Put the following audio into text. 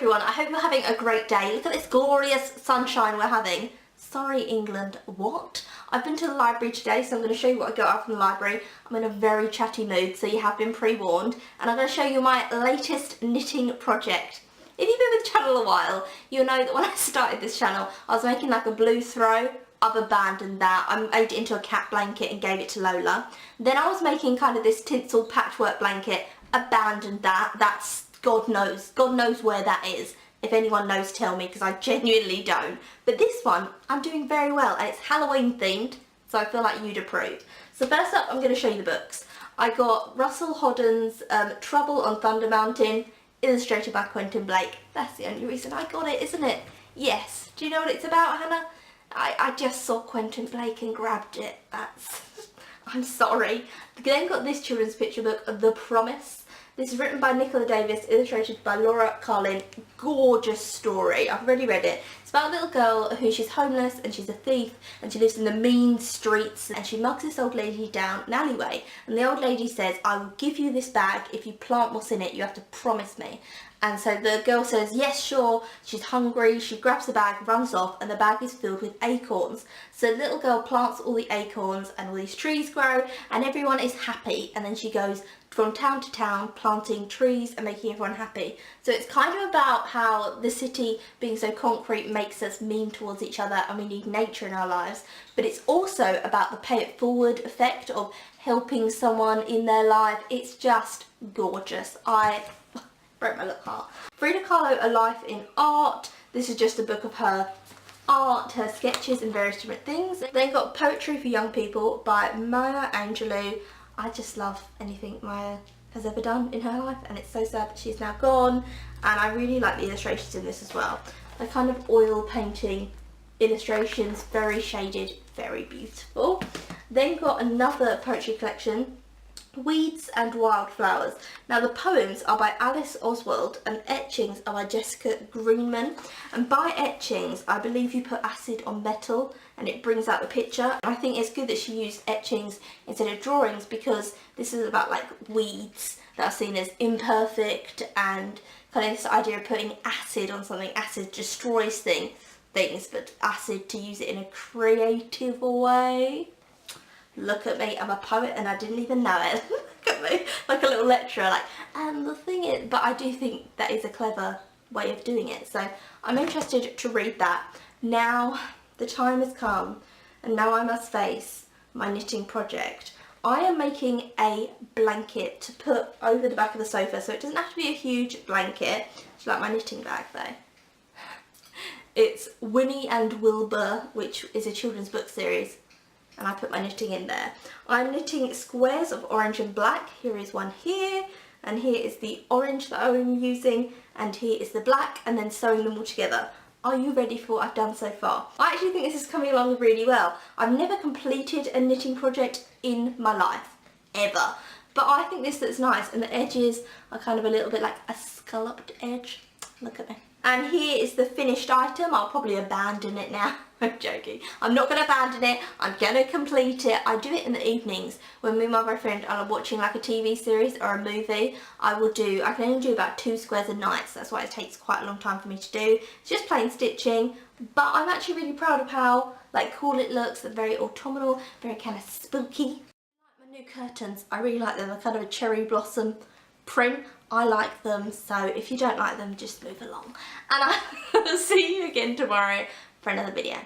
everyone, I hope you're having a great day. Look at this glorious sunshine we're having. Sorry England, what? I've been to the library today, so I'm going to show you what I got out from the library. I'm in a very chatty mood, so you have been pre-warned. And I'm going to show you my latest knitting project. If you've been with the channel a while, you'll know that when I started this channel, I was making like a blue throw. I've abandoned that. I made it into a cat blanket and gave it to Lola. Then I was making kind of this tinsel patchwork blanket, abandoned that. That's God knows where that is. If anyone knows, tell me, because I genuinely don't. But this one, I'm doing very well, and it's Halloween themed, so I feel like you'd approve. So first up, I'm going to show you the books. I got Russell Hodden's Trouble on Thunder Mountain, illustrated by Quentin Blake. That's the only reason I got it, isn't it? Yes. Do you know what it's about, Hannah? I just saw Quentin Blake and grabbed it. That's... I'm sorry. Then got this children's picture book, The Promise. This is written by Nicola Davis, illustrated by Laura Carlin. Gorgeous story. I've already read it. It's about a little girl who she's homeless and she's a thief and she lives in the mean streets and she mugs this old lady down an alleyway. And the old lady says, I will give you this bag if you plant what's in it. You have to promise me. And so the girl says, yes, sure. She's hungry. She grabs the bag, runs off, and the bag is filled with acorns. So the little girl plants all the acorns and all these trees grow and everyone is happy. And then she goes from town to town planting trees and making everyone happy. So it's kind of about how the city being so concrete makes us mean towards each other and we need nature in our lives. But it's also about the pay it forward effect of helping someone in their life. It's just gorgeous. I broke my little heart. Frida Kahlo, A Life in Art. This is just a book of her art, her sketches and various different things. Then got Poetry for Young People by Maya Angelou. I just love anything Maya has ever done in her life, and it's so sad that she's now gone. And I really like the illustrations in this as well. They're kind of oil painting illustrations, very shaded, very beautiful. Then got another poetry collection, Weeds and Wildflowers. Now the poems are by Alice Oswald and etchings are by Jessica Greenman. And by etchings, I believe you put acid on metal and it brings out the picture. I think it's good that she used etchings instead of drawings because this is about like weeds that are seen as imperfect and kind of this idea of putting acid on something. Acid destroys things, but acid to use it in a creative way. Look at me, I'm a poet and I didn't even know it. Look at me, like a little lecturer, like, and the thing is, but I do think that is a clever way of doing it. So I'm interested to read that. Now the time has come and now I must face my knitting project. I am making a blanket to put over the back of the sofa, so it doesn't have to be a huge blanket. It's like my knitting bag though. It's Winnie and Wilbur, which is a children's book series. And I put my knitting in there. I'm knitting squares of orange and black. Here is one here, and here is the orange that I'm using, and here is the black, and then sewing them all together. Are you ready for what I've done so far? I actually think this is coming along really well. I've never completed a knitting project in my life, ever. But I think this looks nice, and the edges are kind of a little bit like a scalloped edge. Look at me. And here is the finished item. I'll probably abandon it now. I'm joking. I'm not going to abandon it. I'm going to complete it. I do it in the evenings when me and my boyfriend are watching like a TV series or a movie. I can only do about 2 squares a night, so that's why it takes quite a long time for me to do. It's just plain stitching, but I'm actually really proud of how like cool it looks. They're very autumnal, very kind of spooky. I like my new curtains. I really like them. They're kind of a cherry blossom print. I like them, so if you don't like them, just move along. And I'll see you again tomorrow for another video.